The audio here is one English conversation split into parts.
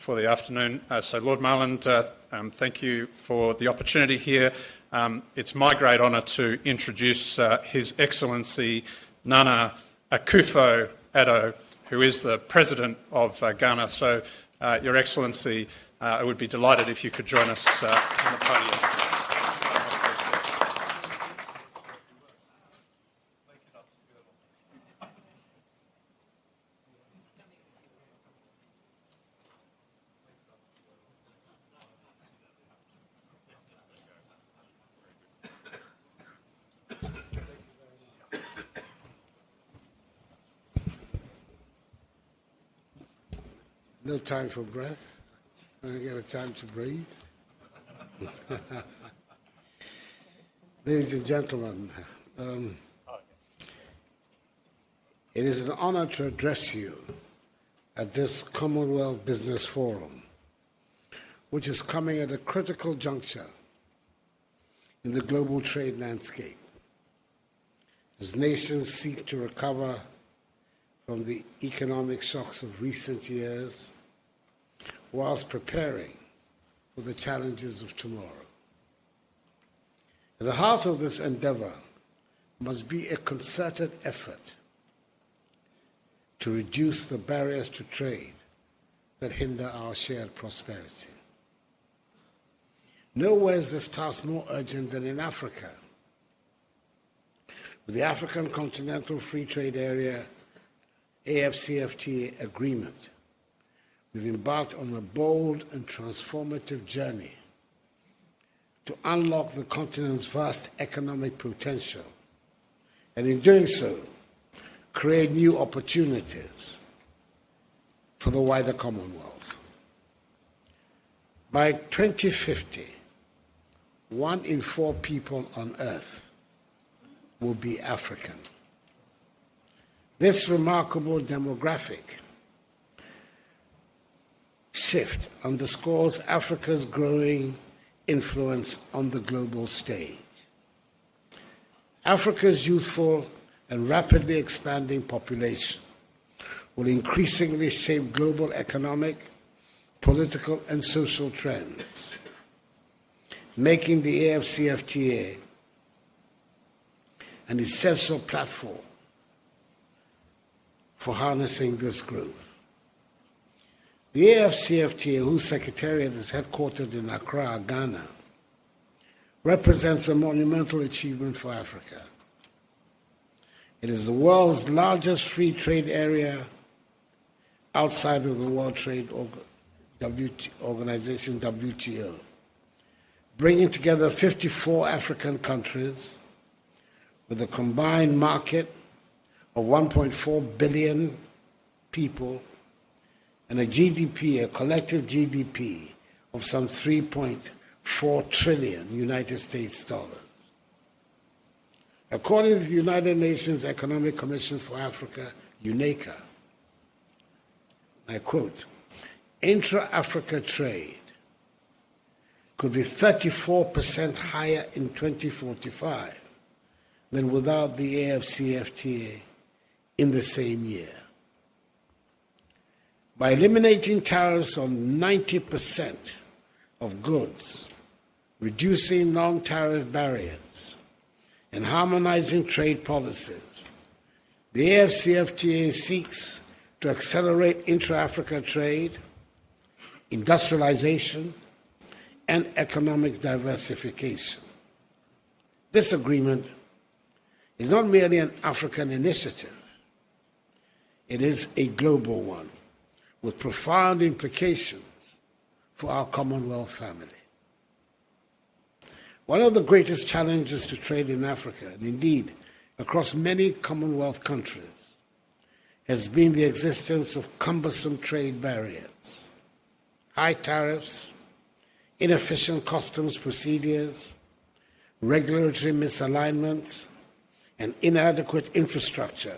for the afternoon. So Lord Marland, thank you for the opportunity here. It's my great honour to introduce His Excellency Nana Akufo-Addo, who is the President of Ghana. So, Your Excellency, I would be delighted if you could join us on the podium. No time for breath. I get a time to breathe. Ladies and gentlemen, it is an honor to address you at this Commonwealth Business Forum, which is coming at a critical juncture in the global trade landscape, as nations seek to recover from the economic shocks of recent years, whilst preparing for the challenges of tomorrow. At the heart of this endeavor must be a concerted effort to reduce the barriers to trade that hinder our shared prosperity. Nowhere is this task more urgent than in Africa. With the African Continental Free Trade Area AfCFTA agreement, we've embarked on a bold and transformative journey to unlock the continent's vast economic potential, and in doing so, create new opportunities for the wider Commonwealth. By 2050, 1 in 4 people on Earth will be African. This remarkable demographic shift underscores Africa's growing influence on the global stage. Africa's youthful and rapidly expanding population will increasingly shape global economic, political, and social trends, making the AfCFTA an essential platform for harnessing this growth. The AfCFTA, whose secretariat is headquartered in Accra, Ghana, represents a monumental achievement for Africa. It is the world's largest free trade area outside of the World Trade Organization, WTO, bringing together 54 African countries with a combined market of 1.4 billion people and a GDP, a collective GDP of some 3.4 trillion United States dollars. According to the United Nations Economic Commission for Africa, UNECA, I quote, intra-Africa trade could be 34% higher in 2045 than without the AfCFTA in the same year. By eliminating tariffs on 90% of goods, reducing non-tariff barriers, and harmonizing trade policies, the AfCFTA seeks to accelerate intra-Africa trade, industrialization, and economic diversification. This agreement is not merely an African initiative. It is a global one with profound implications for our Commonwealth family. One of the greatest challenges to trade in Africa, and indeed across many Commonwealth countries, has been the existence of cumbersome trade barriers, high tariffs, inefficient customs procedures, regulatory misalignments, and inadequate infrastructure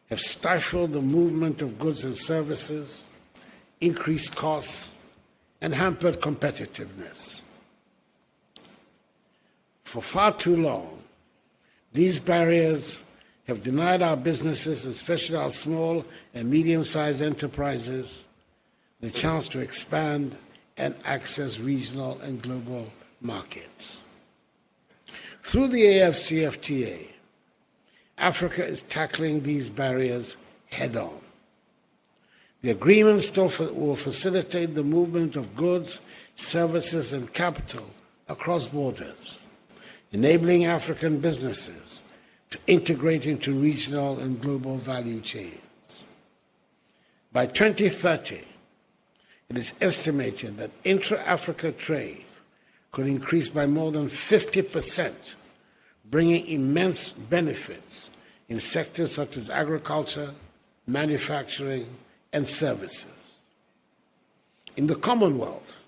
have stifled the movement of goods and services, increased costs, and hampered competitiveness. For far too long, these barriers have denied our businesses, especially our small and medium-sized enterprises, the chance to expand and access regional and global markets. Through the AFCFTA, Africa is tackling these barriers head-on. The agreement still will facilitate the movement of goods, services, and capital across borders, enabling African businesses to integrate into regional and global value chains. By 2030, it is estimated that intra-Africa trade could increase by more than 50%, bringing immense benefits in sectors such as agriculture, manufacturing, and services. In the Commonwealth,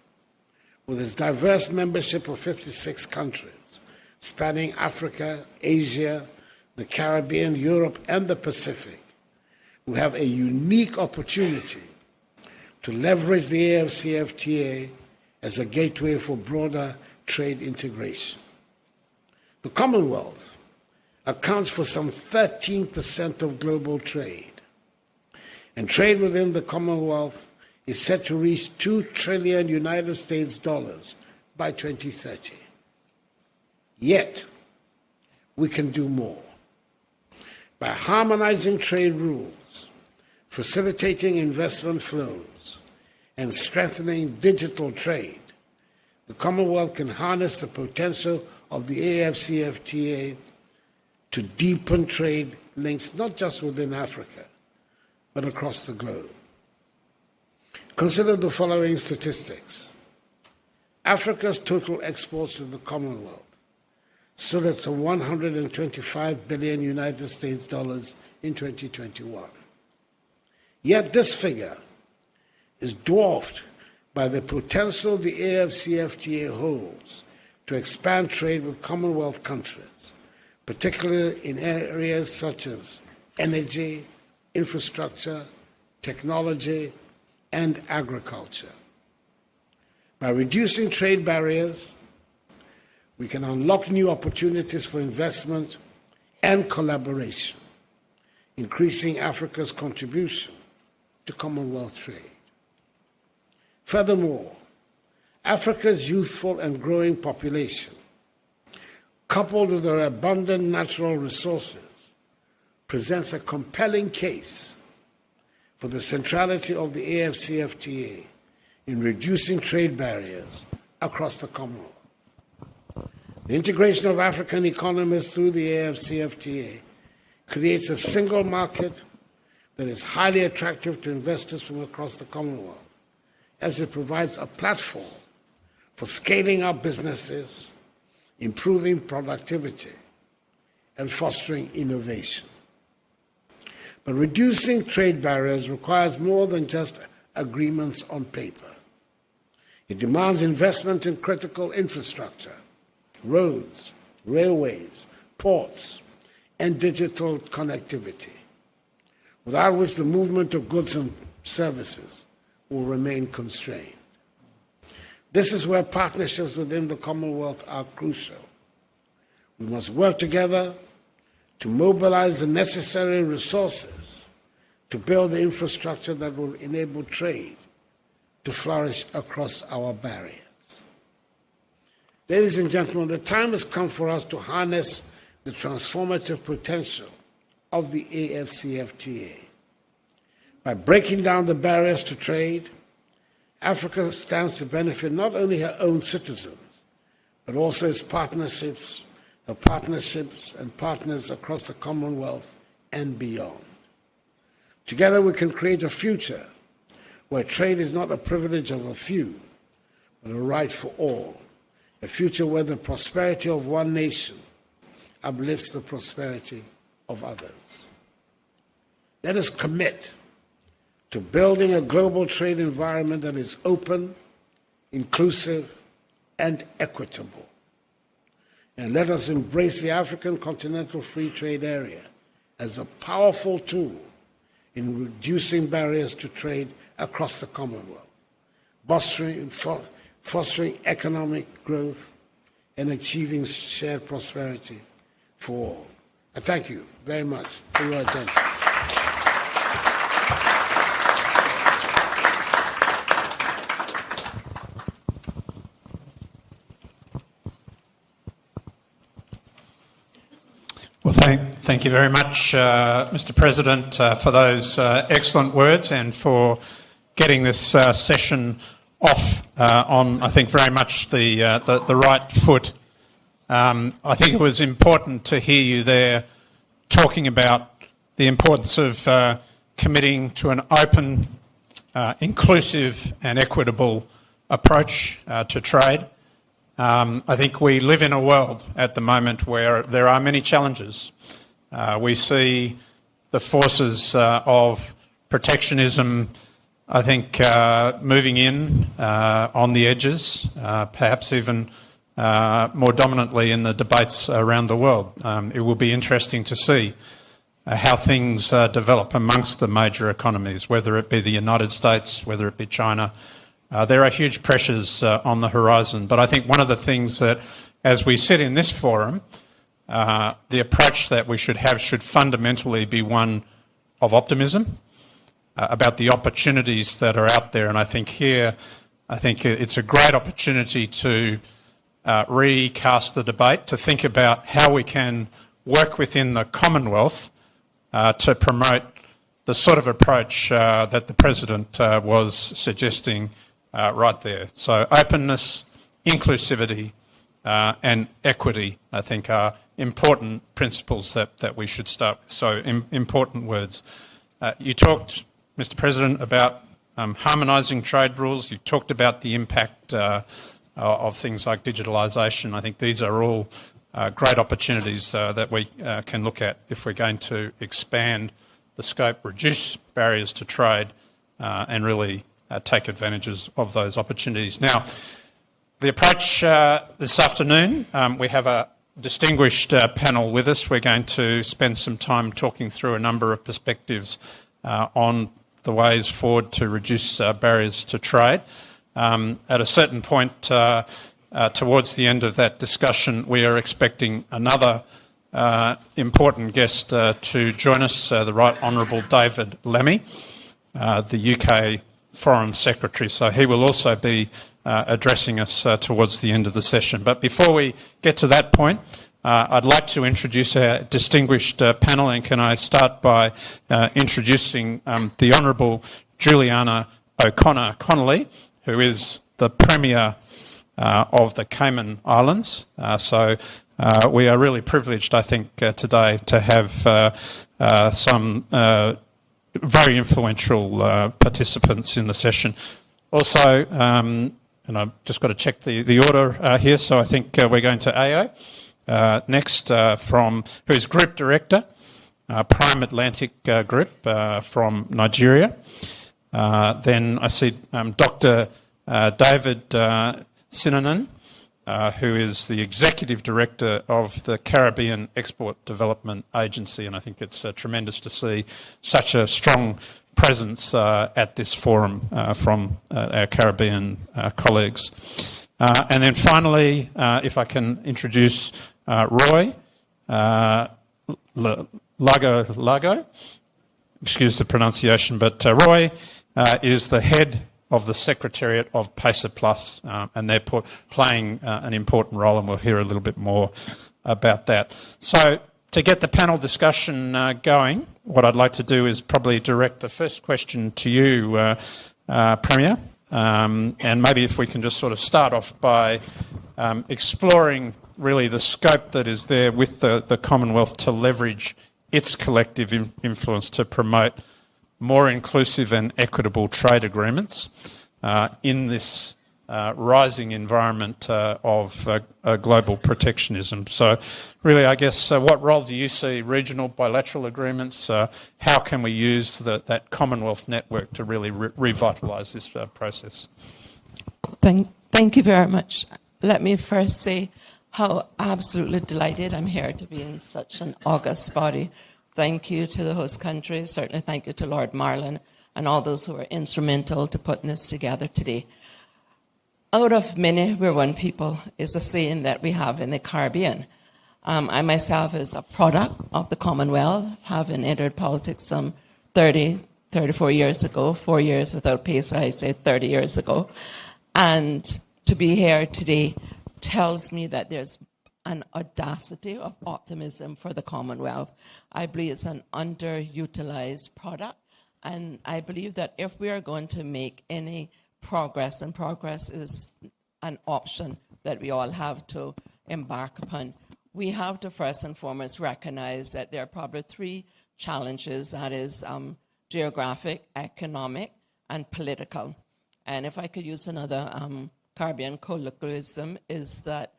with its diverse membership of 56 countries, spanning Africa, Asia, the Caribbean, Europe, and the Pacific, we have a unique opportunity to leverage the AFCFTA as a gateway for broader trade integration. The Commonwealth accounts for some 13% of global trade, and trade within the Commonwealth is set to reach $2 trillion United States dollars by 2030. Yet, we can do more. By harmonizing trade rules, facilitating investment flows, and strengthening digital trade, the Commonwealth can harness the potential of the AFCFTA to deepen trade links not just within Africa, but across the globe. Consider the following statistics. Africa's total exports to the Commonwealth stood at some 125 billion United States dollars in 2021. Yet this figure is dwarfed by the potential the AFCFTA holds to expand trade with Commonwealth countries, particularly in areas such as energy, infrastructure, technology, and agriculture. By reducing trade barriers, we can unlock new opportunities for investment and collaboration, increasing Africa's contribution to Commonwealth trade. Furthermore, Africa's youthful and growing population, coupled with their abundant natural resources, presents a compelling case for the centrality of the AFCFTA in reducing trade barriers across the Commonwealth. The integration of African economies through the AFCFTA creates a single market that is highly attractive to investors from across the Commonwealth, as it provides a platform for scaling up businesses, improving productivity, and fostering innovation. But reducing trade barriers requires more than just agreements on paper. It demands investment in critical infrastructure, roads, railways, ports, and digital connectivity, without which the movement of goods and services will remain constrained. This is where partnerships within the Commonwealth are crucial. We must work together to mobilize the necessary resources to build the infrastructure that will enable trade to flourish across our barriers. Ladies and gentlemen, the time has come for us to harness the transformative potential of the AFCFTA. By breaking down the barriers to trade, Africa stands to benefit not only her own citizens, but also its partnerships and partners across the Commonwealth and beyond. Together we can create a future where trade is not a privilege of a few, but a right for all. A future where the prosperity of one nation uplifts the prosperity of others. Let us commit to building a global trade environment that is open, inclusive, and equitable. And let us embrace the African Continental Free Trade Area as a powerful tool in reducing barriers to trade across the Commonwealth, fostering economic growth, and achieving shared prosperity for all. I thank you very much for your attention. Well, thank you very much, Mr. President, for those excellent words and for getting this session off on, I think, very much the right foot. I think it was important to hear you there talking about the importance of committing to an open, inclusive and equitable approach to trade. I think we live in a world at the moment where there are many challenges. We see the forces of protectionism, I think, moving in on the edges, perhaps even more dominantly in the debates around the world. It will be interesting to see how things develop amongst the major economies, whether it be the United States, whether it be China. There are huge pressures on the horizon, but I think one of the things that, as we sit in this forum, the approach that we should have should fundamentally be one of optimism about the opportunities that are out there. And I think here, it's a great opportunity to recast the debate, to think about how we can work within the Commonwealth to promote the sort of approach that the President was suggesting right there. So openness, inclusivity and equity, I think, are important principles that we should start with. So important words. You talked, Mr. President, about harmonising trade rules. You talked about the impact of things like digitalisation. I think these are all great opportunities that we can look at if we're going to expand the scope, reduce barriers to trade and really take advantages of those opportunities. Now, the approach this afternoon, we have a distinguished panel with us. We're going to spend some time talking through a number of perspectives on the ways forward to reduce barriers to trade. At a certain point towards the end of that discussion, we are expecting another important guest to join us, the Right Honourable David Lammy, the UK Foreign Secretary. So he will also be addressing us towards the end of the session. But before we get to that point, I'd like to introduce our distinguished panel, and can I start by introducing the Honourable Juliana O'Connor Connolly, who is the Premier of the Cayman Islands. So we are really privileged, I think, today to have some very influential participants in the session. Also, and I've just got to check the order here, so I think we're going to AO next, who's Group Director, Prime Atlantic Group from Nigeria. Then I see Dr. David Sinanan, who is the Executive Director of the Caribbean Export Development Agency, and I think it's tremendous to see such a strong presence at this forum from our Caribbean colleagues. And then finally, if I can introduce Roy Lago, excuse the pronunciation, but Roy is the head of the Secretariat of PACER Plus, and they're playing an important role, and we'll hear a little bit more about that. So to get the panel discussion going, what I'd like to do is probably direct the first question to you, Premier, and maybe if we can just sort of start off by exploring really the scope that is there with the Commonwealth to leverage its collective influence to promote more inclusive and equitable trade agreements in this rising environment of global protectionism. So really, I guess, what role do you see regional bilateral agreements? How can we use that Commonwealth network to really revitalise this process? Thank you very much. Let me first say how absolutely delighted I'm here to be in such an august body. Thank you to the host country. Certainly thank you to Lord Marlin and all those who were instrumental to putting this together today. Out of many, we're one people is a saying that we have in the Caribbean. I myself is a product of the Commonwealth, having entered politics some 34 years ago, 4 years without peace, I say 30 years ago. And to be here today tells me that there's an audacity of optimism for the Commonwealth. I believe it's an underutilized product, and I believe that if we are going to make any progress, and progress is an option that we all have to embark upon, we have to first and foremost recognize that there are probably three challenges, that is geographic, economic, and political. And if I could use another Caribbean colloquialism, is that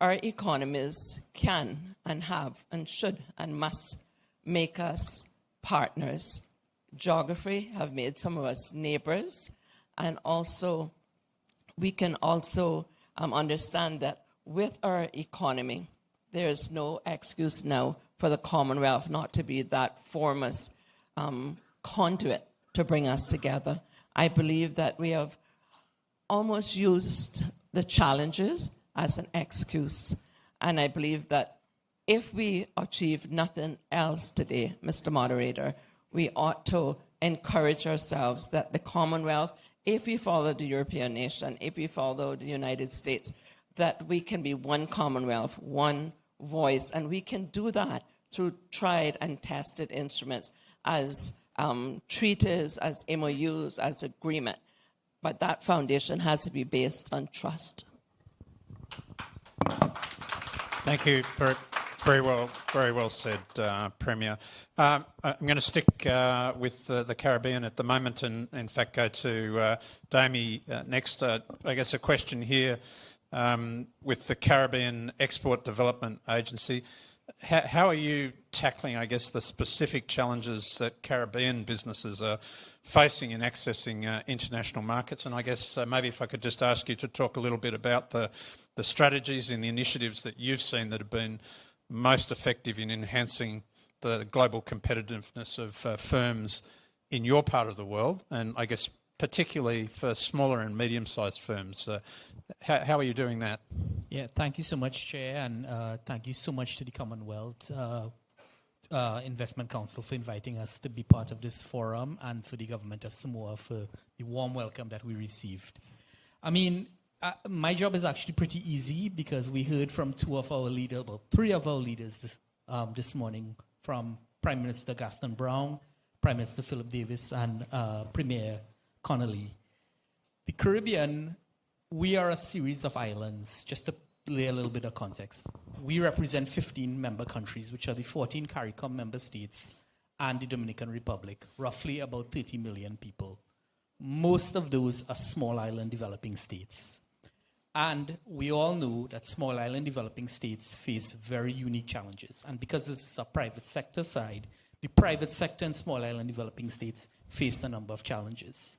our economies can and have and should and must make us partners. Geography have made some of us neighbors, and also we can also understand that with our economy, there is no excuse now for the Commonwealth not to be that foremost conduit to bring us together. I believe that we have almost used the challenges as an excuse. And I believe that if we achieve nothing else today, Mr. Moderator, we ought to encourage ourselves that the Commonwealth, if we follow the European nation, if we follow the United States, that we can be one Commonwealth, one voice, and we can do that through tried and tested instruments as treaties, as MOUs, as agreement. But that foundation has to be based on trust. Thank you. Very well said, Premier. I'm going to stick with the Caribbean at the moment, and in fact go to Damie next. I guess a question here with the Caribbean Export Development Agency. How are you tackling, I guess, the specific challenges that Caribbean businesses are facing in accessing international markets? And I guess maybe if I could just ask you to talk a little bit about the strategies and the initiatives that you've seen that have been most effective in enhancing the global competitiveness of firms in your part of the world, and I guess particularly for smaller and medium-sized firms. How are you doing that? Yeah, thank you so much, Chair, and thank you so much to the Commonwealth Investment Council for inviting us to be part of this forum, and for the government of Samoa for the warm welcome that we received. I mean, my job is actually pretty easy because we heard from three of our leaders this morning, from Prime Minister Gaston Brown, Prime Minister Philip Davis, and Premier Connolly. The Caribbean, we are a series of islands. Just to lay a little bit of context, we represent 15 member countries, which are the 14 CARICOM member states and the Dominican Republic, roughly about 30 million people. Most of those are small island developing states. And we all know that small island developing states face very unique challenges. And because this is a private sector side, the private sector in small island developing states face a number of challenges.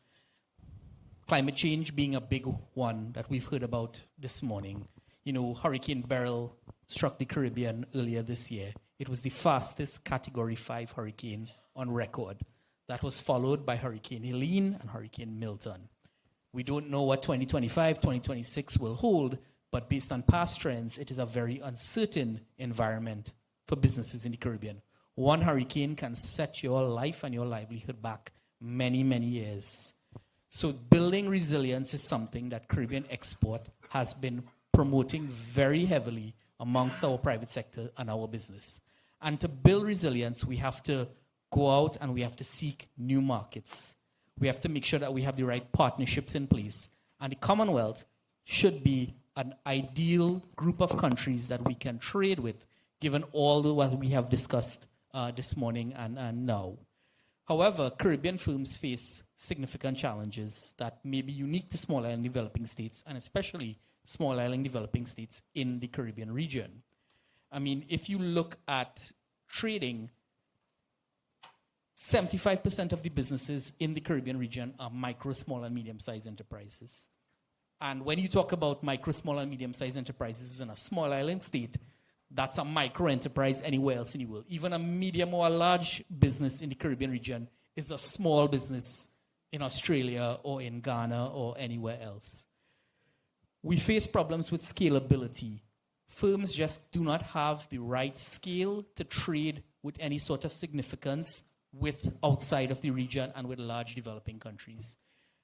Climate change being a big one that we've heard about this morning. You know, Hurricane Beryl struck the Caribbean earlier this year. It was the fastest Category 5 hurricane on record. That was followed by Hurricane Helene and Hurricane Milton. We don't know what 2025, 2026 will hold, but based on past trends, it is a very uncertain environment for businesses in the Caribbean. One hurricane can set your life and your livelihood back many, many years. So building resilience is something that Caribbean Export has been promoting very heavily amongst our private sector and our business. And to build resilience, we have to go out and we have to seek new markets. We have to make sure that we have the right partnerships in place. And the Commonwealth should be an ideal group of countries that we can trade with, given all what we have discussed this morning and now. However, Caribbean firms face significant challenges that may be unique to small island developing states, and especially small island developing states in the Caribbean region. I mean, if you look at trading, 75% of the businesses in the Caribbean region are micro, small, and medium-sized enterprises. And when you talk about micro, small, and medium-sized enterprises in a small island state, that's a micro enterprise anywhere else in the world. Even a medium or a large business in the Caribbean region is a small business in Australia or in Ghana or anywhere else. We face problems with scalability. Firms just do not have the right scale to trade with any sort of significance with outside of the region and with large developing countries.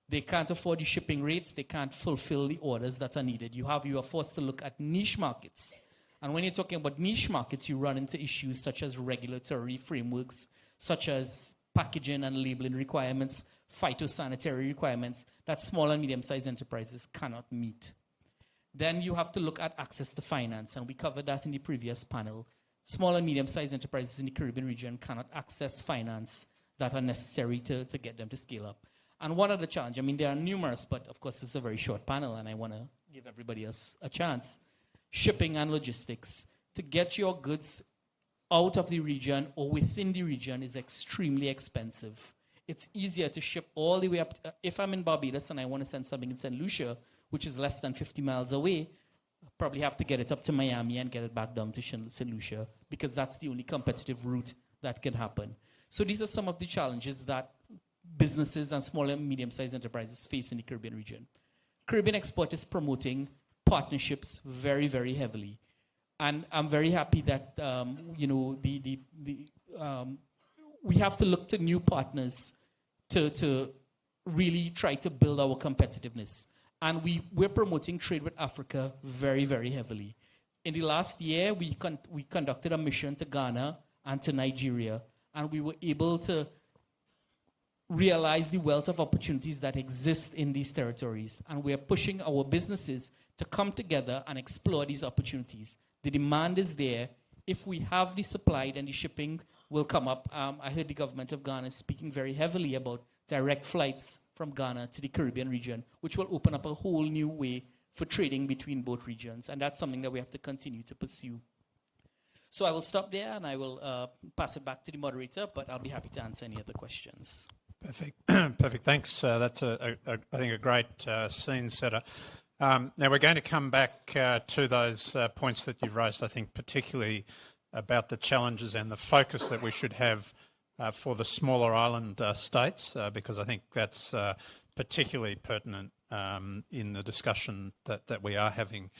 They can't afford the shipping rates. They can't fulfill the orders that are needed. You are forced to look at niche markets. And when you're talking about niche markets, you run into issues such as regulatory frameworks, such as packaging and labeling requirements, phytosanitary requirements that small and medium-sized enterprises cannot meet. Then you have to look at access to finance, and we covered that in the previous panel. Small and medium-sized enterprises in the Caribbean region cannot access finance that are necessary to get them to scale up. And what are the challenges? I mean, there are numerous, but of course it's a very short panel, and I want to give everybody else a chance. Shipping and logistics. To get your goods out of the region or within the region is extremely expensive. It's easier to ship all the way up. If I'm in Barbados and I want to send something in St. Lucia, which is less than 50 miles away, I probably have to get it up to Miami and get it back down to St. Lucia, because that's the only competitive route that can happen. So these are some of the challenges that businesses and small and medium-sized enterprises face in the Caribbean region. Caribbean Export is promoting partnerships very, very heavily. And I'm very happy that, we have to look to new partners to really try to build our competitiveness. And we're promoting trade with Africa very, very heavily. In the last year, we conducted a mission to Ghana and to Nigeria, and we were able to realize the wealth of opportunities that exist in these territories. And we are pushing our businesses to come together and explore these opportunities. The demand is there. If we have the supply, then the shipping will come up. I heard the government of Ghana speaking very heavily about direct flights from Ghana to the Caribbean region, which will open up a whole new way for trading between both regions. And that's something that we have to continue to pursue. So I will stop there, and I will pass it back to the moderator, but I'll be happy to answer any other questions. Perfect. Perfect. Thanks. That's, I think, a great scene setter. Now, we're going to come back to those points that you've raised, I think, particularly about the challenges and the focus that we should have for the smaller island states, because I think that's particularly pertinent in the discussion that we are having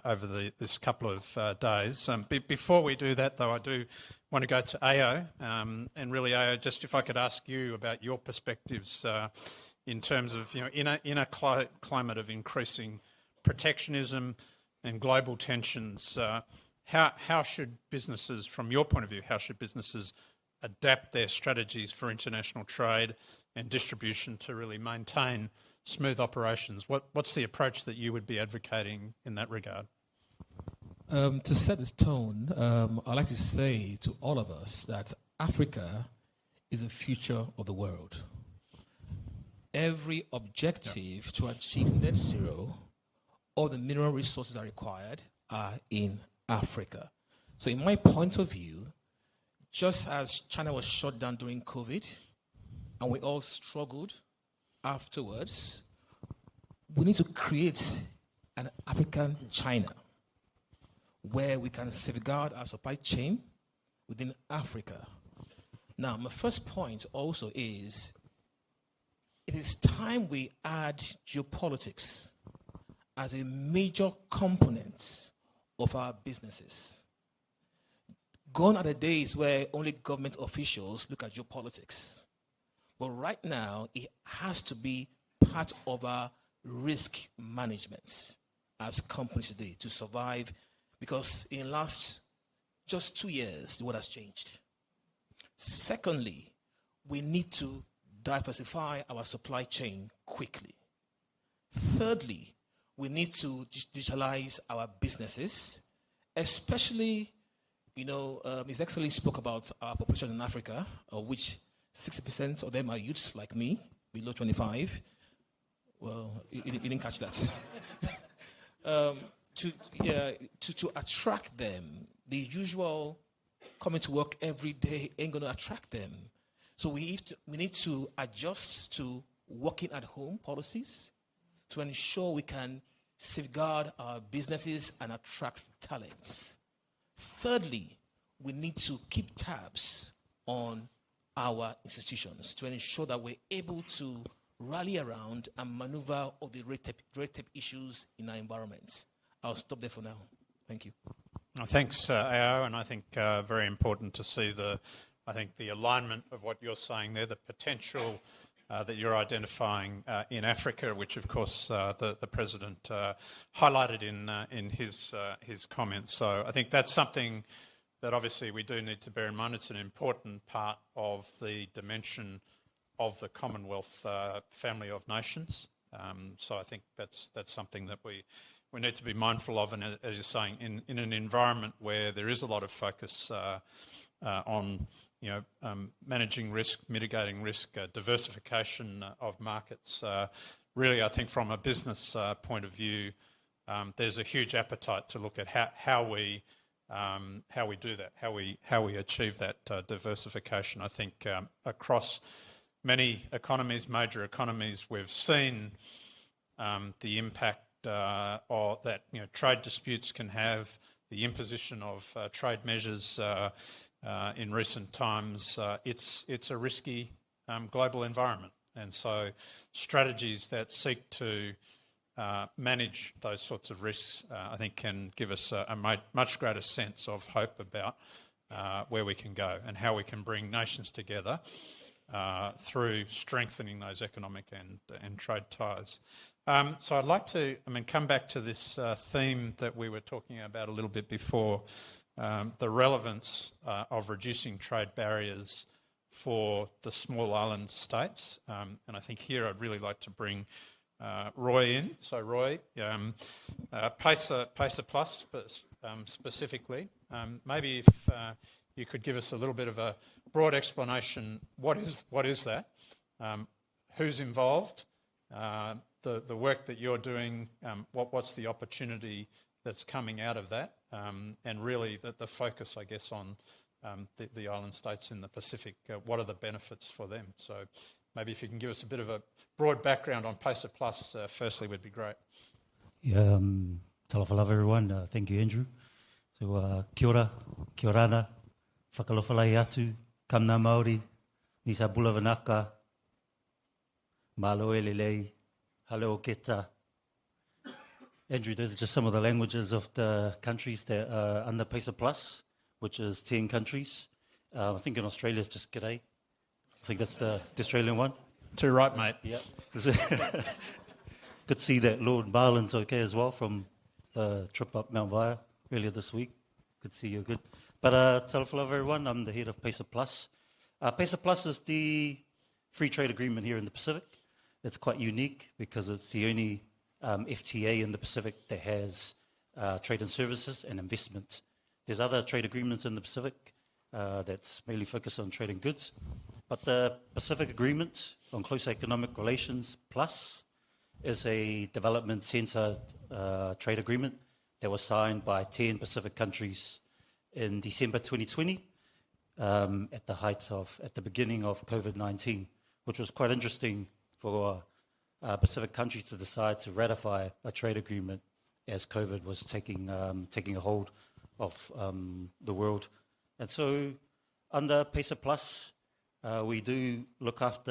over this couple of days. Before we do that, though, I do want to go to AO, and really, AO, just if I could ask you about your perspectives in terms of, in a climate of increasing protectionism and global tensions, how should businesses, from your point of view, how should businesses adapt their strategies for international trade and distribution to really maintain smooth operations? What's the approach that you would be advocating in that regard? To set this tone, I'd like to say to all of us that Africa is the future of the world. Every objective to achieve net zero, all the mineral resources are required are in Africa. So in my point of view, just as China was shut down during COVID, and we all struggled afterwards, we need to create an African China where we can safeguard our supply chain within Africa. Now, my first point also is it is time we add geopolitics as a major component of our businesses. Gone are the days where only government officials look at geopolitics. But right now, it has to be part of our risk management as companies today to survive, because in the last just 2 years, the world has changed. Secondly, we need to diversify our supply chain quickly. Thirdly, we need to digitalize our businesses, especially, His Excellency spoke about our population in Africa, of which 60% of them are youths like me, below 25. Well, you didn't catch that. To attract them, the usual coming to work every day ain't going to attract them. So we need to adjust to working at home policies to ensure we can safeguard our businesses and attract talents. Thirdly, we need to keep tabs on our institutions to ensure that we're able to rally around and maneuver all the red tape issues in our environments. I'll stop there for now. Thank you. Thanks, AO, and I think very important to see the alignment of what you're saying there, the potential that you're identifying in Africa, which of course the President highlighted in his comments. So I think that's something that obviously we do need to bear in mind. It's an important part of the dimension of the Commonwealth family of nations. So I think that's something that we need to be mindful of, and as you're saying, in an environment where there is a lot of focus on managing risk, mitigating risk, diversification of markets. Really, I think from a business point of view, there's a huge appetite to look at how we do that, how we achieve that diversification. I think across many economies, major economies, we've seen the impact that trade disputes can have, the imposition of trade measures in recent times. It's a risky global environment, and so strategies that seek to manage those sorts of risks, I think, can give us a much greater sense of hope about where we can go and how we can bring nations together through strengthening those economic and trade ties. So I'd like to come back to this theme that we were talking about a little bit before, the relevance of reducing trade barriers for the small island states. And I think here I'd really like to bring Roy in. So Roy, PACER Plus specifically, maybe if you could give us a little bit of a broad explanation. What is that? Who's involved? The work that you're doing, what's the opportunity that's coming out of that, and really the focus, I guess, on the island states in the Pacific. What are the benefits for them? So maybe if you can give us a bit of a broad background on PACER Plus, firstly, would be great. Yeah, talafalava everyone. Thank you, Andrew. So kia ora, kia orana, whakalofalai atu, kamna Māori, nisa bulavanaka, malo elelei, Hello, Keta. Andrew, those are just some of the languages of the countries that are under PACER Plus, which is 10 countries. I think in Australia it's just g'day. I think that's the Australian one. Too right, mate. Yep. Good to see that Lord Marlin's okay as well from the trip up Mount Via earlier this week. Good to see you're good. But talafalava everyone, I'm the head of PACER Plus. PACER Plus is the free trade agreement here in the Pacific. It's quite unique because it's the only FTA in the Pacific that has trade and services and investment. There's other trade agreements in the Pacific that's mainly focused on trade and goods. But the Pacific Agreement on Close Economic Relations Plus is a development-centred trade agreement that was signed by 10 Pacific countries in December 2020 at the beginning of COVID-19, which was quite interesting for Pacific countries to decide to ratify a trade agreement as COVID was taking a hold of the world. And so under PACER Plus, we do look after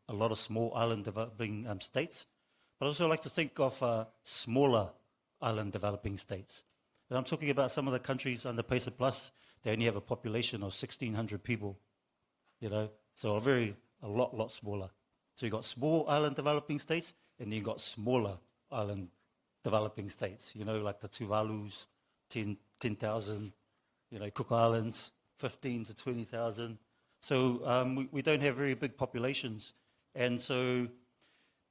a lot of small island developing states, but I also like to think of smaller island developing states. And I'm talking about some of the countries under PACER Plus, they only have a population of 1,600 people, so a lot smaller. So you've got small island developing states, and you've got smaller island developing states, like the Tuvalus, 10,000, Cook Islands, 15 to 20,000. So we don't have very big populations. And so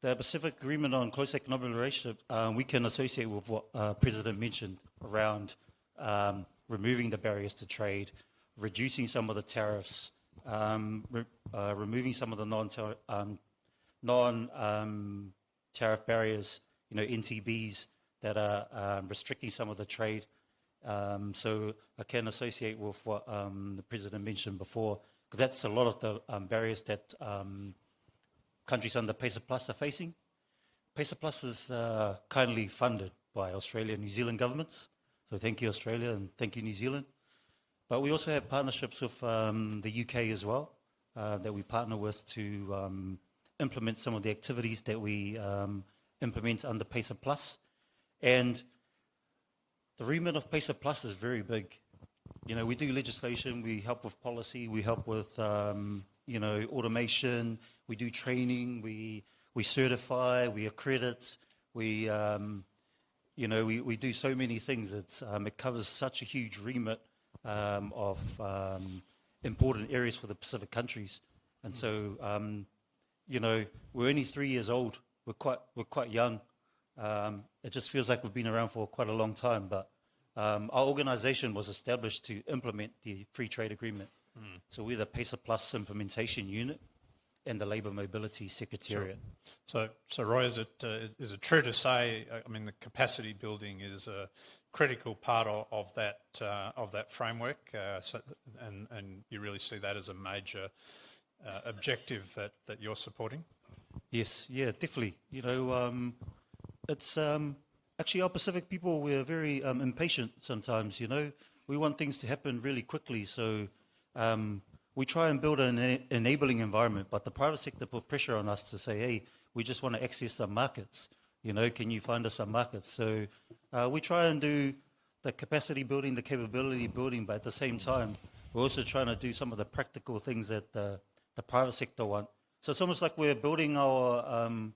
the Pacific Agreement on Close Economic Relationship, we can associate with what President mentioned around removing the barriers to trade, reducing some of the tariffs, removing some of the non-tariff barriers, NTBs that are restricting some of the trade. So I can associate with what the President mentioned before, because that's a lot of the barriers that countries under PACER Plus are facing. PACER Plus is kindly funded by Australia and New Zealand governments. So thank you, Australia, and thank you, New Zealand. But we also have partnerships with the UK as well, that we partner with to implement some of the activities that we implement under PACER Plus. And the remit of PACER Plus is very big. We do legislation, we help with policy, we help with automation. We do training. We certify. We accredit. We do so many things. It covers such a huge remit of important areas for the Pacific countries, and so we're only 3 years old. We're quite young. It just feels like we've been around for quite a long time. But our organisation was established to implement the Free Trade Agreement. So we're the PACER Plus Implementation Unit and the Labour Mobility Secretariat. Sure. So Roy, is it true to say, I mean, the capacity building is a critical part of that framework, and you really see that as a major objective that you're supporting? Yes, yeah, definitely. It's actually our Pacific people, we're very impatient sometimes, We want things to happen really quickly, so we try and build an enabling environment, but the private sector put pressure on us to say, hey, we just want to access some markets. Can you find us some markets? So we try and do the capacity building, the capability building, but at the same time, we're also trying to do some of the practical things that the private sector want. So it's almost like we're building our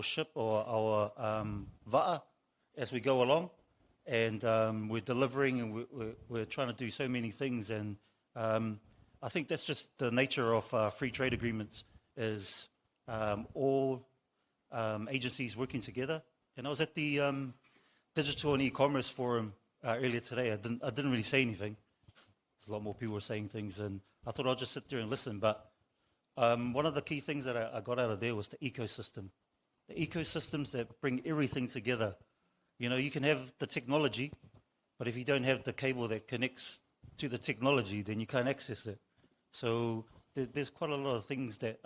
ship or our va'a as we go along, and we're delivering, and we're trying to do so many things. And I think that's just the nature of free trade agreements, is all agencies working together. And I was at the Digital and E-commerce Forum earlier today. I didn't really say anything. A lot more people were saying things, and I thought I'd just sit there and listen. But one of the key things that I got out of there was the ecosystem. The ecosystems that bring everything together. You can have the technology, but if you don't have the cable that connects to the technology, then you can't access it. So there's quite a lot of things that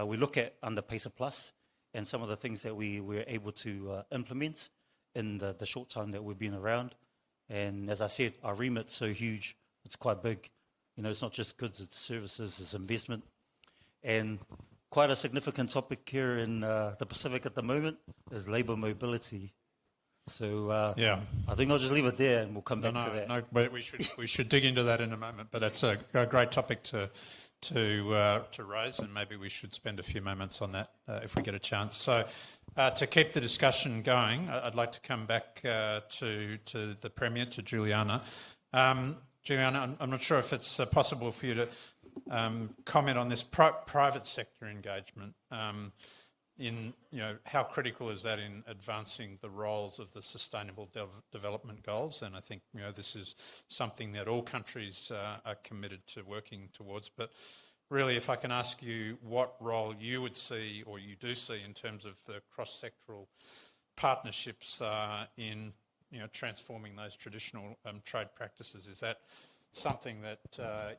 we look at under PACER Plus, and some of the things that we're able to implement in the short time that we've been around. And as I said, our remit's so huge, it's quite big. It's not just goods, it's services, it's investment. And quite a significant topic here in the Pacific at the moment is labour mobility. So yeah, I think I'll just leave it there, and we'll come back to that. No, but we should dig into that in a moment. But that's a great topic to raise, and maybe we should spend a few moments on that if we get a chance. So to keep the discussion going, I'd like to come back to the Premier, to Juliana. Juliana, I'm not sure if it's possible for you to comment on this private sector engagement. How critical is that in advancing the roles of the Sustainable Development Goals? And I think this is something that all countries are committed to working towards. But really, if I can ask you what role you would see, or you do see, in terms of the cross-sectoral partnerships in transforming those traditional trade practices, is that something that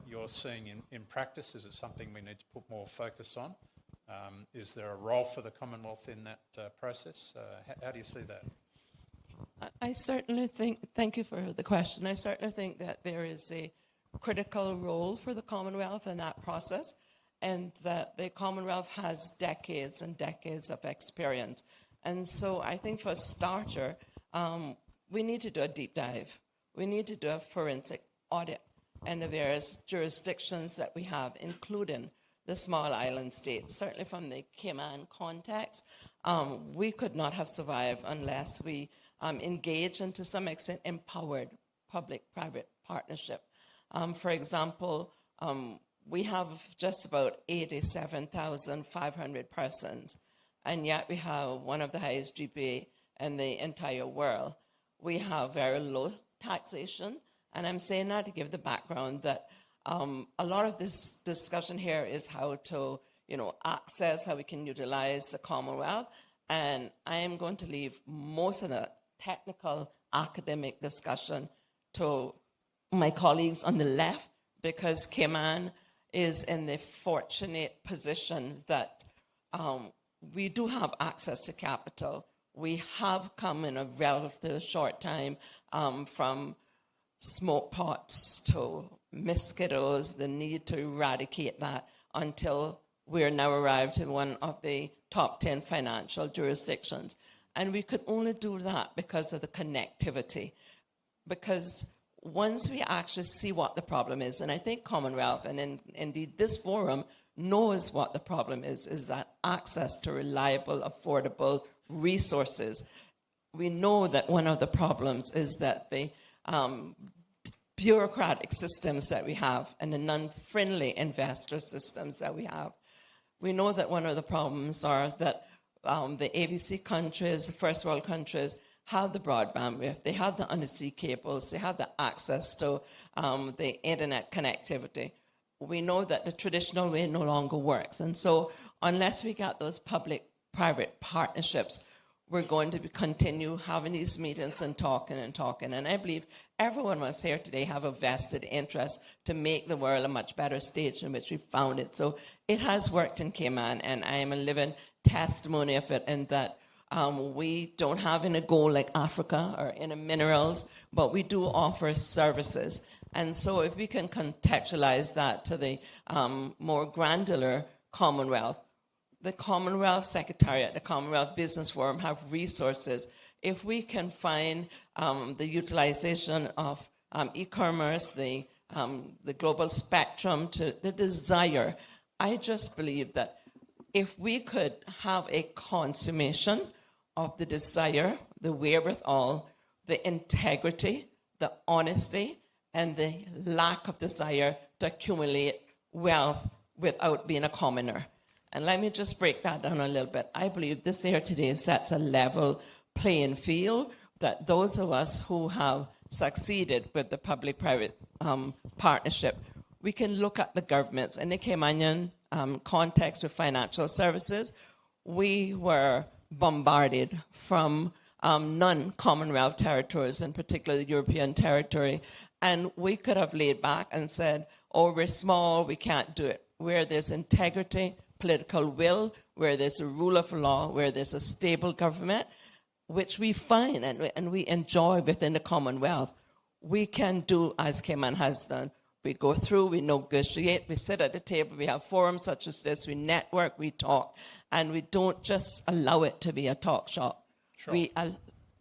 you're seeing in practice? Is it something we need to put more focus on? Is there a role for the Commonwealth in that process? How do you see that? I certainly think, thank you for the question, I certainly think that there is a critical role for the Commonwealth in that process, and that the Commonwealth has decades and decades of experience. And so I think, for a starter, we need to do a deep dive. We need to do a forensic audit in the various jurisdictions that we have, including the small island states. Certainly from the Cayman context, we could not have survived unless we engage, and to some extent empowered, public-private partnership. For example, we have just about 87,500 persons, and yet we have one of the highest GPA in the entire world. We have very low taxation, and I'm saying that to give the background that a lot of this discussion here is how to, access, how we can utilize the Commonwealth, and I am going to leave most of the technical academic discussion to my colleagues on the left, because Cayman is in the fortunate position that we do have access to capital. We have come in a relatively short time from smoke pots to mosquitoes, the need to eradicate that, until we're now arrived in one of the top 10 financial jurisdictions. And we could only do that because of the connectivity. Because once we actually see what the problem is, and I think Commonwealth and indeed this forum knows what the problem is that access to reliable, affordable resources. We know that one of the problems is that the bureaucratic systems that we have and the non-friendly investor systems that we have. We know that one of the problems are that the ABC countries, the first world countries, have the broadband width, they have the undersea cables, they have the access to the internet connectivity. We know that the traditional way no longer works. And so unless we get those public-private partnerships, we're going to continue having these meetings and talking and talking. And I believe everyone of us here today have a vested interest to make the world a much better stage in which we found it. So it has worked in Cayman, and I am a living testimony of it in that we don't have in a goal like Africa or in a minerals, but we do offer services. And so if we can contextualize that to the more granular Commonwealth, the Commonwealth Secretariat, the Commonwealth Business Forum have resources. If we can find the utilization of e-commerce, the global spectrum to the desire, I just believe that if we could have a consummation of the desire, the wherewithal, the integrity, the honesty, and the lack of desire to accumulate wealth without being a commoner. And let me just break that down a little bit. I believe this here today sets a level playing field that those of us who have succeeded with the public-private partnership, we can look at the governments. In the Caymanian context with financial services, we were bombarded from non-Commonwealth territories, in particular the European territory, and we could have laid back and said, oh, we're small, we can't do it. Where there's integrity, political will, where there's a rule of law, where there's a stable government, which we find and we enjoy within the Commonwealth, we can do as Cayman has done. We go through, we negotiate, we sit at the table, we have forums such as this, we network, we talk, and we don't just allow it to be a talk shop. Sure. We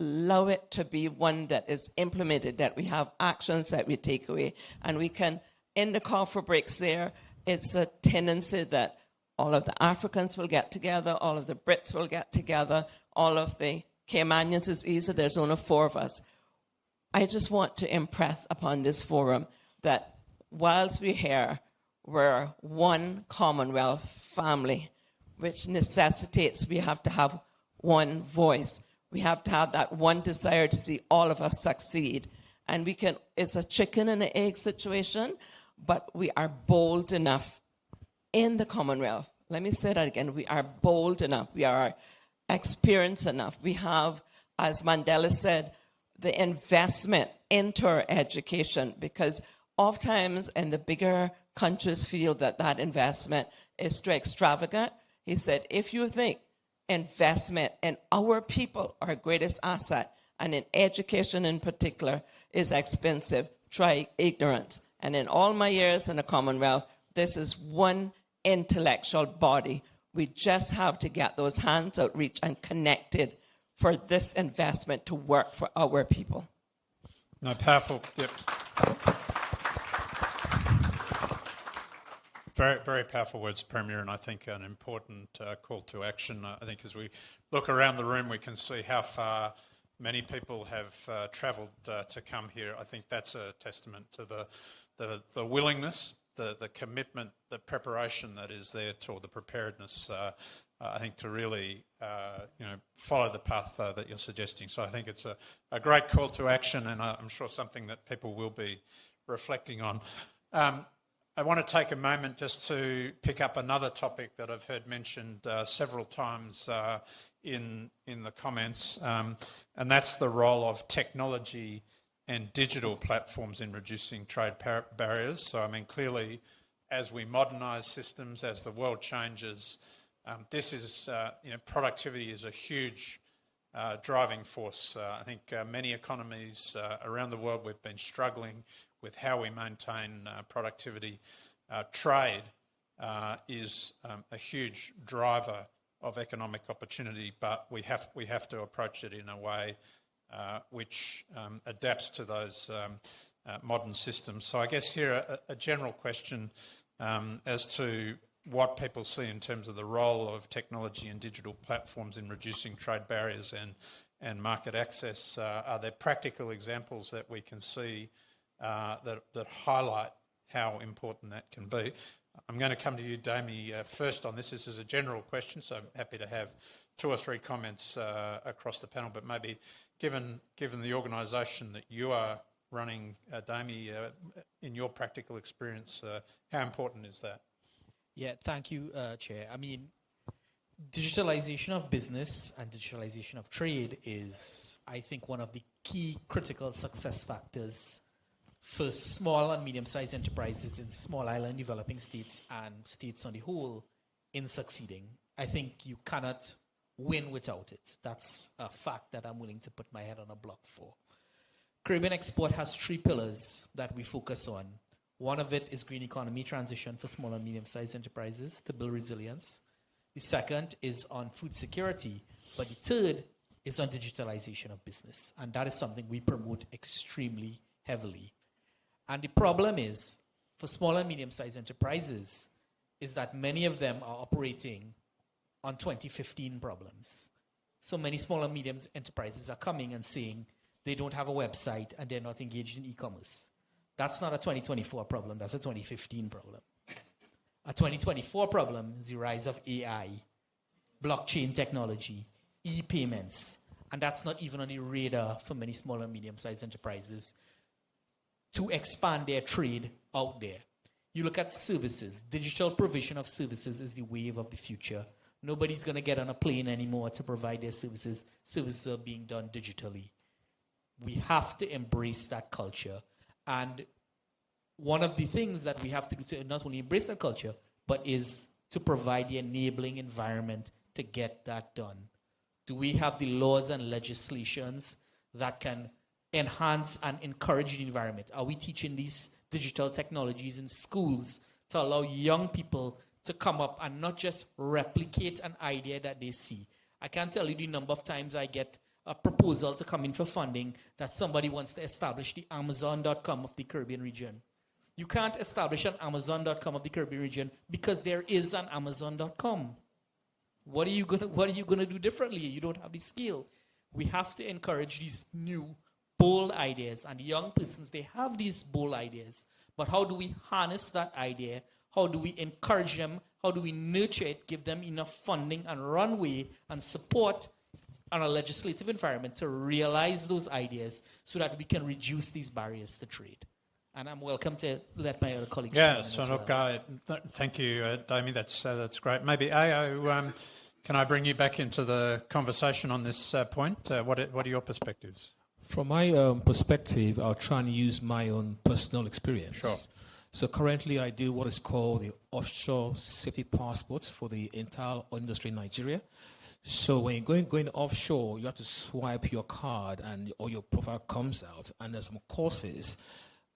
allow it to be one that is implemented, that we have actions that we take away, and we can, in the call for breaks there, it's a tendency that all of the Africans will get together, all of the Brits will get together, all of the Caymanians is easy, there's only 4 of us. I just want to impress upon this forum that whilst we're here, we're one Commonwealth family, which necessitates we have to have one voice. We have to have that one desire to see all of us succeed. And we can, it's a chicken and an egg situation, but we are bold enough in the Commonwealth. Let me say that again. We are bold enough. We are experienced enough. We have, as Mandela said, the investment into our education, because oftentimes in the bigger countries feel that that investment is too extravagant. He said, if you think investment in our people, our greatest asset, and in education in particular, is expensive, try ignorance. And in all my years in the Commonwealth, this is one intellectual body. We just have to get those hands outreach and connected for this investment to work for our people. No, powerful. Yep. Very, very powerful words, Premier, and I think an important call to action. I think as we look around the room, we can see how far many people have travelled to come here. I think that's a testament to the willingness, the commitment, the preparation that is there, to the preparedness, I think, to really follow the path that you're suggesting. So I think it's a great call to action, and I'm sure something that people will be reflecting on. I want to take a moment just to pick up another topic that I've heard mentioned several times in the comments, and that's the role of technology and digital platforms in reducing trade barriers. So, I mean, clearly, as we modernise systems, as the world changes, this is, productivity is a huge driving force. I think many economies around the world, we've been struggling with how we maintain productivity. Trade is a huge driver of economic opportunity, but we have to approach it in a way which adapts to those modern systems. So I guess here a general question as to what people see in terms of the role of technology and digital platforms in reducing trade barriers and market access. Are there practical examples that we can see that highlight how important that can be? I'm going to come to you, Damie, first on this. This is a general question, so I'm happy to have 2 or 3 comments across the panel, but maybe given the organisation that you are running, Damie, in your practical experience, how important is that? Yeah, thank you, Chair. I mean, digitalization of business and digitalization of trade is, I think, one of the key critical success factors for small and medium-sized enterprises in small island developing states and states on the whole in succeeding. I think you cannot win without it. That's a fact that I'm willing to put my head on a block for. Caribbean Export has 3 pillars that we focus on. One of it is green economy transition for small and medium-sized enterprises to build resilience. The second is on food security, but the third is on digitalization of business. And that is something we promote extremely heavily. And the problem is, for small and medium-sized enterprises, is that many of them are operating on 2015 problems. So many small and medium enterprises are coming and saying they don't have a website and they're not engaged in e-commerce. That's not a 2024 problem, that's a 2015 problem. A 2024 problem is the rise of AI, blockchain technology, e-payments, and that's not even on the radar for many small and medium-sized enterprises to expand their trade out there. You look at services. Digital provision of services is the wave of the future. Nobody's going to get on a plane anymore to provide their services. Services are being done digitally. We have to embrace that culture. And one of the things that we have to do to not only embrace that culture, but is to provide the enabling environment to get that done. Do we have the laws and legislations that can enhance and encourage the environment? Are we teaching these digital technologies in schools to allow young people to come up and not just replicate an idea that they see? I can't tell you the number of times I get a proposal to come in for funding that somebody wants to establish the Amazon.com of the Caribbean region. You can't establish an Amazon.com of the Caribbean region because there is an Amazon.com. What are you gonna do differently? You don't have the skill. We have to encourage these new bold ideas, and young persons, they have these bold ideas. But how do we harness that idea? How do we encourage them? How do we nurture it, give them enough funding and runway and support on a legislative environment to realize those ideas so that we can reduce these barriers to trade? And I'm welcome to let my other colleagues Yeah, so look, thank you, Damie, that's great. Maybe, Ao, can I bring you back into the conversation on this point? What are your perspectives? From my perspective, I'll try and use my own personal experience. Sure. So currently I do what is called the offshore safety passport for the entire oil industry in Nigeria. So when you're going offshore, you have to swipe your card and or your profile comes out, and there's some courses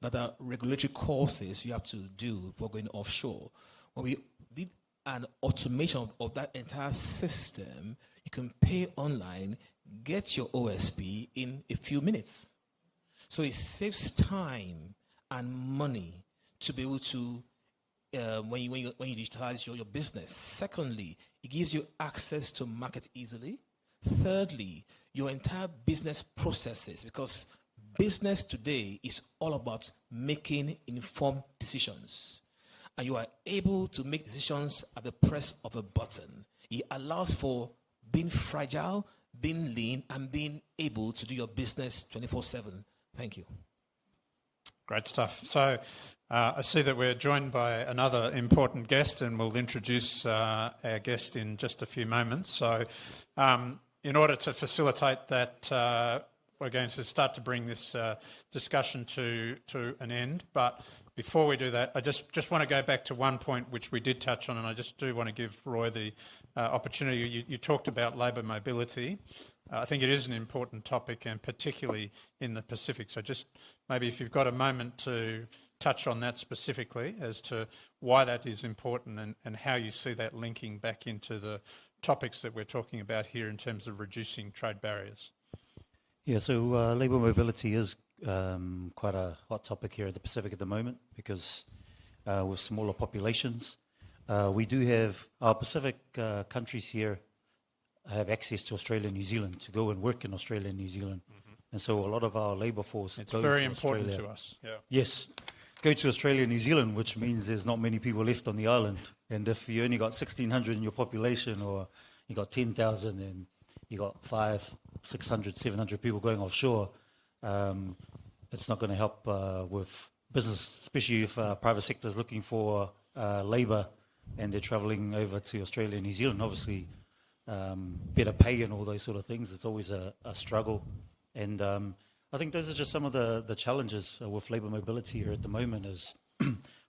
that are regulatory courses you have to do for going offshore. When we did an automation of that entire system, you can pay online, get your OSP in a few minutes. So it saves time and money to be able to, when you digitalize your business. Secondly, it gives you access to market easily. Thirdly, your entire business processes, because business today is all about making informed decisions. And you are able to make decisions at the press of a button. It allows for being fragile, being lean, and being able to do your business 24/7. Thank you. Great stuff. So I see that we're joined by another important guest, and we'll introduce our guest in just a few moments. So in order to facilitate that, we're going to start to bring this discussion to an end. But before we do that, I just want to go back to one point which we did touch on, and I just do want to give Roy the opportunity. You talked about labour mobility. I think it is an important topic, and particularly in the Pacific. So just maybe if you've got a moment to touch on that specifically as to why that is important and how you see that linking back into the topics that we're talking about here in terms of reducing trade barriers. Yeah, so labour mobility is quite a hot topic here at the Pacific at the moment because with smaller populations, we do have our Pacific countries here have access to Australia and New Zealand to go and work in Australia and New Zealand. And so a lot of our labour force It's go very to important Australia. to us. Yeah. Yes, go to Australia and New Zealand, which means there's not many people left on the island. And if you only got 1,600 in your population, or you got 10,000 and you got 500, 600, 700 people going offshore, it's not going to help with business, especially if private sector is looking for labour and they're travelling over to Australia and New Zealand. Obviously, better pay and all those sort of things. It's always a struggle. And I think those are just some of the challenges with labour mobility here at the moment is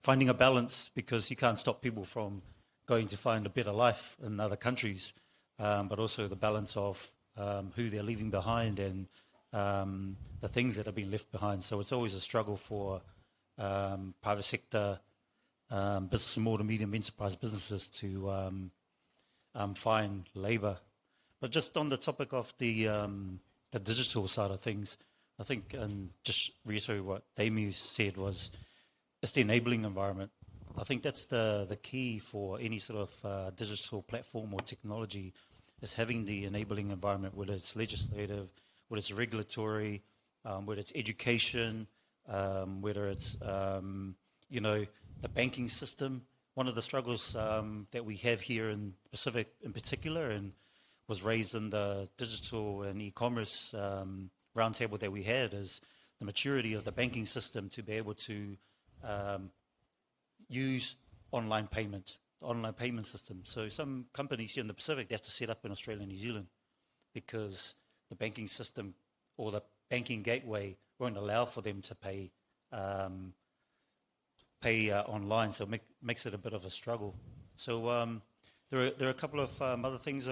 finding a balance, because you can't stop people from going to find a better life in other countries, but also the balance of who they're leaving behind and the things that have been left behind. So it's always a struggle for private sector, business, small to medium enterprise businesses to find labour. But just on the topic of the digital side of things, I think, and just reiterate what Damien said, was it's the enabling environment. I think that's the key for any sort of digital platform or technology, is having the enabling environment, whether it's legislative, whether it's regulatory, whether it's education, whether it's, the banking system. One of the struggles that we have here in the Pacific in particular, and was raised in the digital and e-commerce roundtable that we had, is the maturity of the banking system to be able to use online payment system. So some companies here in the Pacific, they have to set up in Australia and New Zealand because the banking system or the banking gateway won't allow for them to pay online, so it makes it a bit of a struggle. So there are a couple of other things.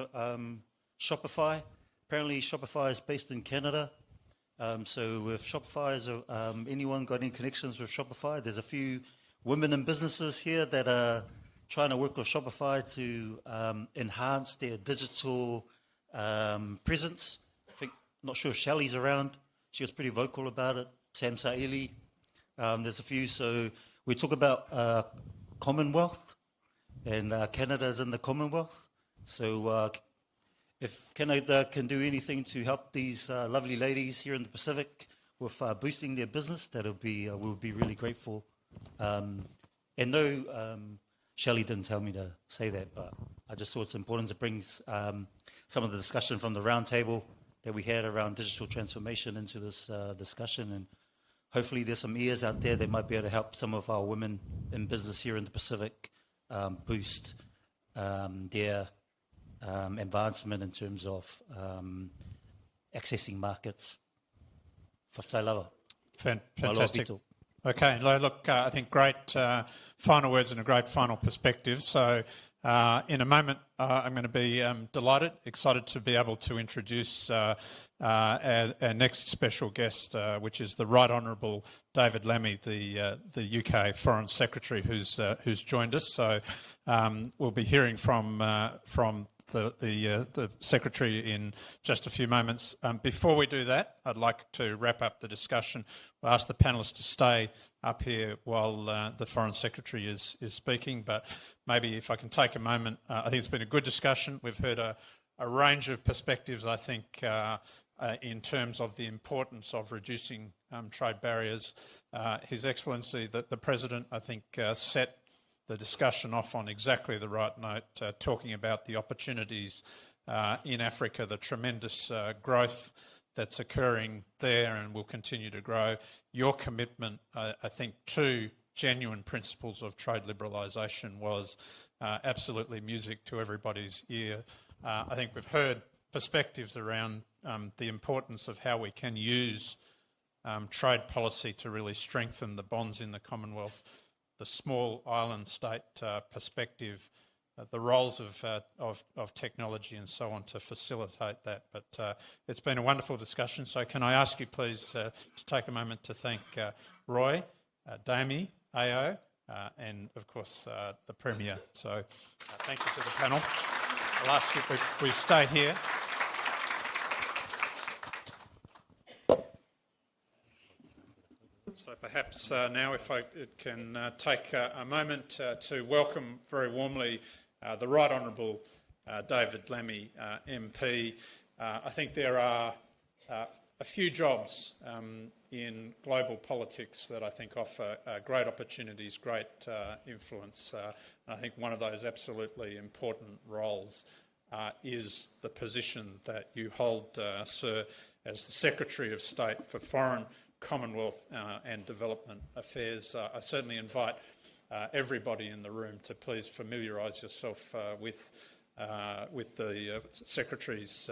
Shopify, apparently Shopify is based in Canada. So with Shopify, anyone got any connections with Shopify? There's a few women in businesses here that are trying to work with Shopify to enhance their digital presence. Not sure if Shelley's around. She was pretty vocal about it. Sam Saili. There's a few. So we talk about Commonwealth, and Canada's in the Commonwealth. So if Canada can do anything to help these lovely ladies here in the Pacific with boosting their business, we'll be really grateful. And no, Shelley didn't tell me to say that, but I just thought it's important to bring some of the discussion from the roundtable that we had around digital transformation into this discussion. And hopefully there's some ears out there that might be able to help some of our women in business here in the Pacific boost their advancement in terms of accessing markets. Fantastic. Okay, look, I think great final words and a great final perspective. So in a moment, I'm going to be delighted, excited to be able to introduce our next special guest, which is the Right Honourable David Lammy, the UK Foreign Secretary, who's joined us. So we'll be hearing from the Secretary in just a few moments. Before we do that, I'd like to wrap up the discussion. We'll ask the panellists to stay up here while the Foreign Secretary is speaking, but maybe if I can take a moment. I think it's been a good discussion. We've heard a range of perspectives, I think, in terms of the importance of reducing trade barriers. His Excellency, the President, I think, set the discussion off on exactly the right note, talking about the opportunities in Africa, the tremendous growth that's occurring there and will continue to grow. Your commitment, I think, to genuine principles of trade liberalisation was absolutely music to everybody's ear. I think we've heard perspectives around the importance of how we can use trade policy to really strengthen the bonds in the Commonwealth, the small island state perspective, the roles of technology and so on to facilitate that. But it's been a wonderful discussion. So can I ask you please to take a moment to thank Roy, Damie, AO, and of course the Premier. So thank you to the panel. I'll ask you if we stay here. So perhaps now if I can take a moment to welcome very warmly the Right Honourable David Lammy MP. I think there are a few jobs in global politics that I think offer great opportunities, great influence. And I think one of those absolutely important roles is the position that you hold, Sir, as the Secretary of State for Foreign, Commonwealth and Development Affairs. I certainly invite everybody in the room to please familiarise yourself with the Secretary's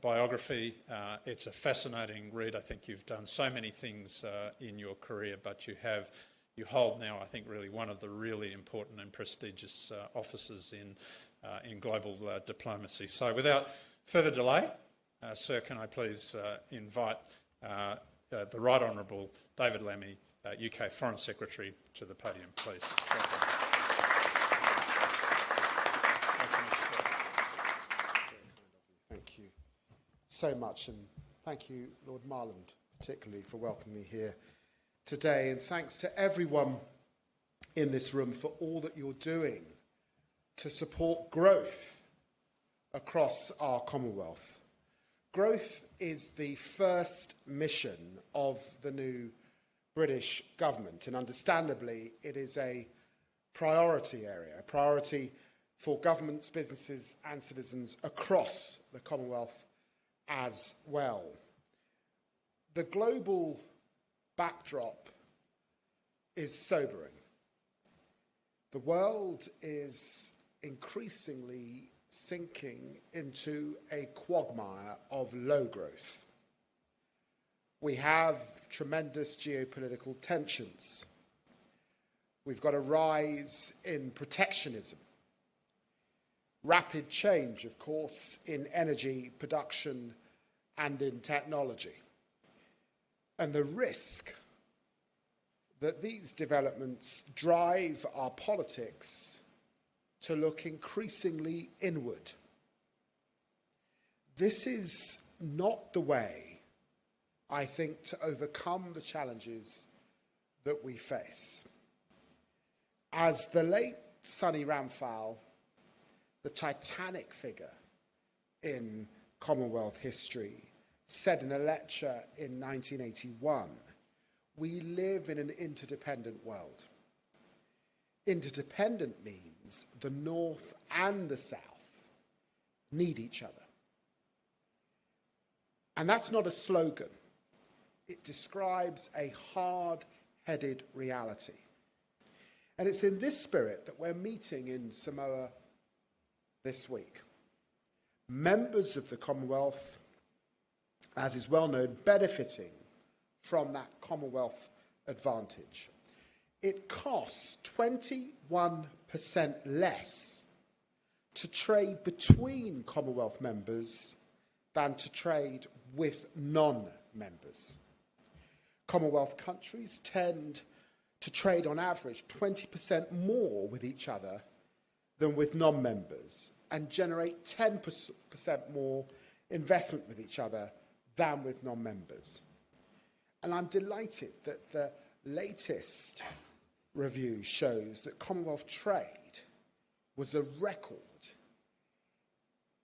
biography. It's a fascinating read. I think you've done so many things in your career, but you hold now, I think, really one of the really important and prestigious offices in global diplomacy. So without further delay, Sir, can I please invite the Right Honourable David Lammy, UK Foreign Secretary, to the podium, please. Thank you so much, and thank you, Lord Marland, particularly for welcoming me here today, and thanks to everyone in this room for all that you're doing to support growth across our Commonwealth. Growth is the first mission of the new British government, and understandably it is a priority area, a priority for governments, businesses and citizens across the Commonwealth as well. The global backdrop is sobering. The world is increasingly sinking into a quagmire of low growth. We have tremendous geopolitical tensions. We've got a rise in protectionism. Rapid change, of course, in energy production and in technology. And the risk that these developments drive our politics to look increasingly inward. This is not the way, I think, to overcome the challenges that we face. As the late Sonny Ramphal, the titanic figure in Commonwealth history, said in a lecture in 1981, we live in an interdependent world. Interdependent means the North and the South need each other. And that's not a slogan. It describes a hard-headed reality. And it's in this spirit that we're meeting in Samoa this week. Members of the Commonwealth, as is well known, benefiting from that Commonwealth advantage. It costs 21% less to trade between Commonwealth members than to trade with non-members. Commonwealth countries tend to trade on average 20% more with each other than with non-members and generate 10% more investment with each other than with non-members. And I'm delighted that the latest review shows that Commonwealth trade was a record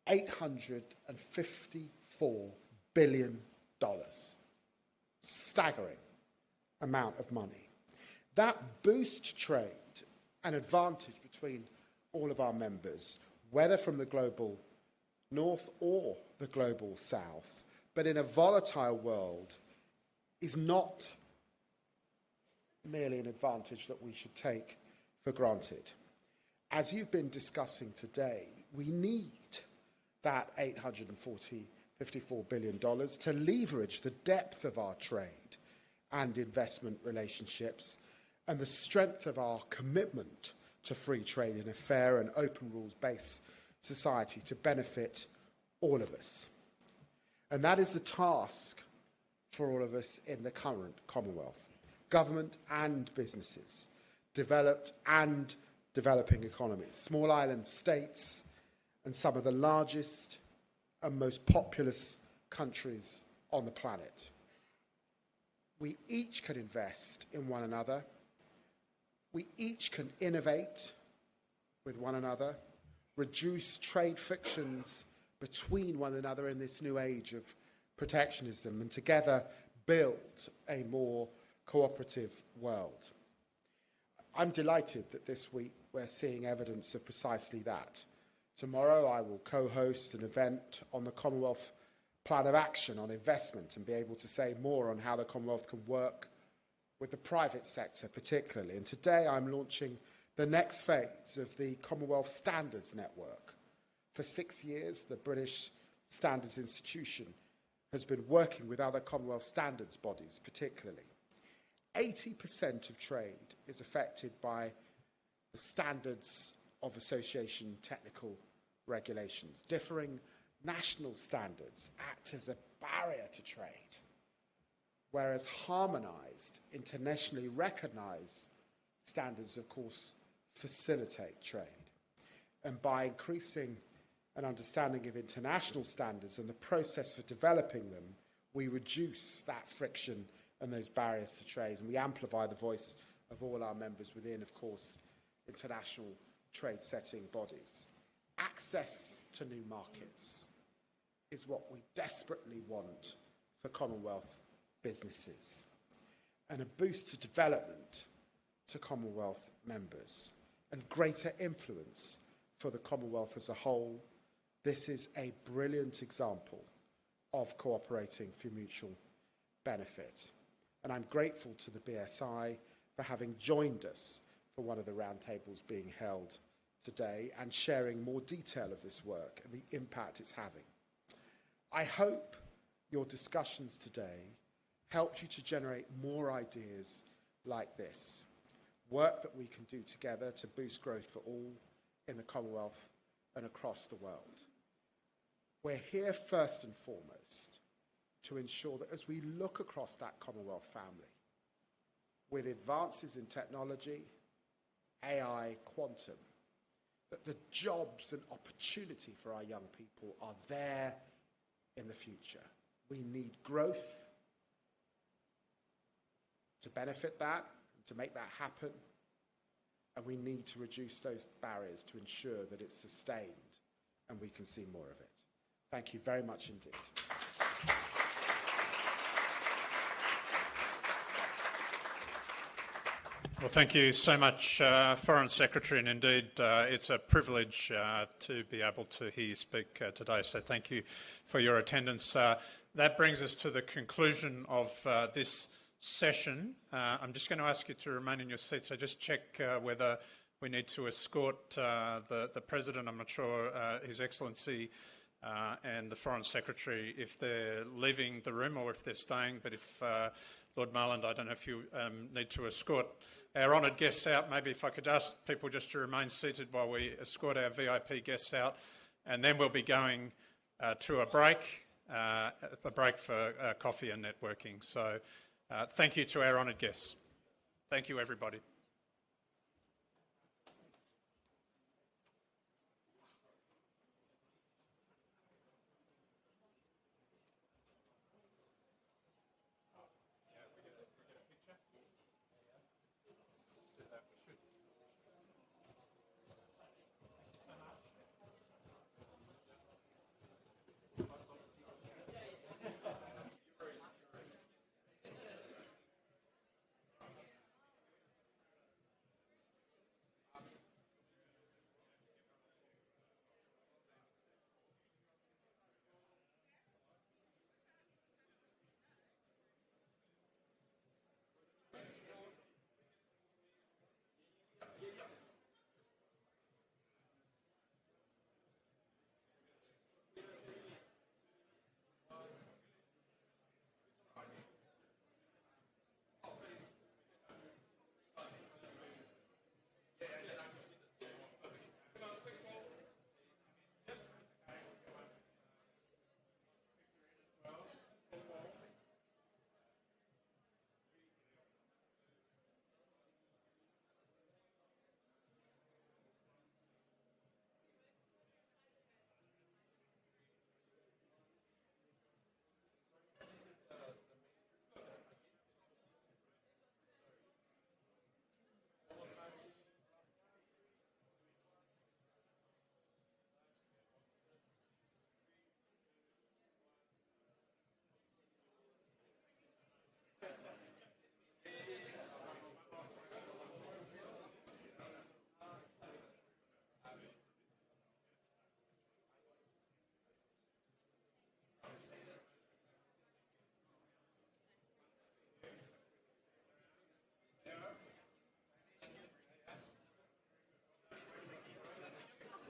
$854 billion. Staggering amount of money. That boosts trade and advantage between all of our members, whether from the global north or the global south, but in a volatile world, is not merely an advantage that we should take for granted. As you've been discussing today, we need that $854 billion to leverage the depth of our trade and investment relationships and the strength of our commitment to free trade in a fair and open rules-based society to benefit all of us. And that is the task for all of us in the current Commonwealth. Government and businesses, developed and developing economies, small island states, and some of the largest and most populous countries on the planet. We each can invest in one another. We each can innovate with one another, reduce trade frictions between one another in this new age of protectionism, and together build a more cooperative world. I'm delighted that this week we're seeing evidence of precisely that. Tomorrow I will co-host an event on the Commonwealth Plan of Action on investment and be able to say more on how the Commonwealth can work with the private sector particularly. And today I'm launching the next phase of the Commonwealth Standards Network. For 6 years, the British Standards Institution has been working with other Commonwealth standards bodies particularly. 80% of trade is affected by the standards of association technical regulations. Differing national standards act as a barrier to trade, whereas harmonised, internationally recognised standards, of course, facilitate trade. And by increasing an understanding of international standards and the process for developing them, we reduce that friction and those barriers to trade, and we amplify the voice of all our members within, of course, international trade-setting bodies. Access to new markets is what we desperately want for Commonwealth businesses, and a boost to development to Commonwealth members, and greater influence for the Commonwealth as a whole. This is a brilliant example of cooperating for mutual benefit. And I'm grateful to the BSI for having joined us for one of the roundtables being held today and sharing more detail of this work and the impact it's having. I hope your discussions today helped you to generate more ideas like this, work that we can do together to boost growth for all in the Commonwealth and across the world. We're here first and foremost to ensure that as we look across that Commonwealth family, with advances in technology, AI, quantum, that the jobs and opportunity for our young people are there in the future. We need growth to benefit that, to make that happen, and we need to reduce those barriers to ensure that it's sustained and we can see more of it. Thank you very much indeed. Well, thank you so much, Foreign Secretary, and indeed it's a privilege to be able to hear you speak today, so thank you for your attendance. That brings us to the conclusion of this session. I'm just going to ask you to remain in your seats. So just check whether we need to escort the President. I'm not sure His Excellency and the Foreign Secretary, if they're leaving the room or if they're staying. But if Lord Marland, I don't know if you need to escort our honoured guests out. Maybe if I could ask people just to remain seated while we escort our VIP guests out, and then we'll be going to a break for coffee and networking. So thank you to our honoured guests. Thank you, everybody.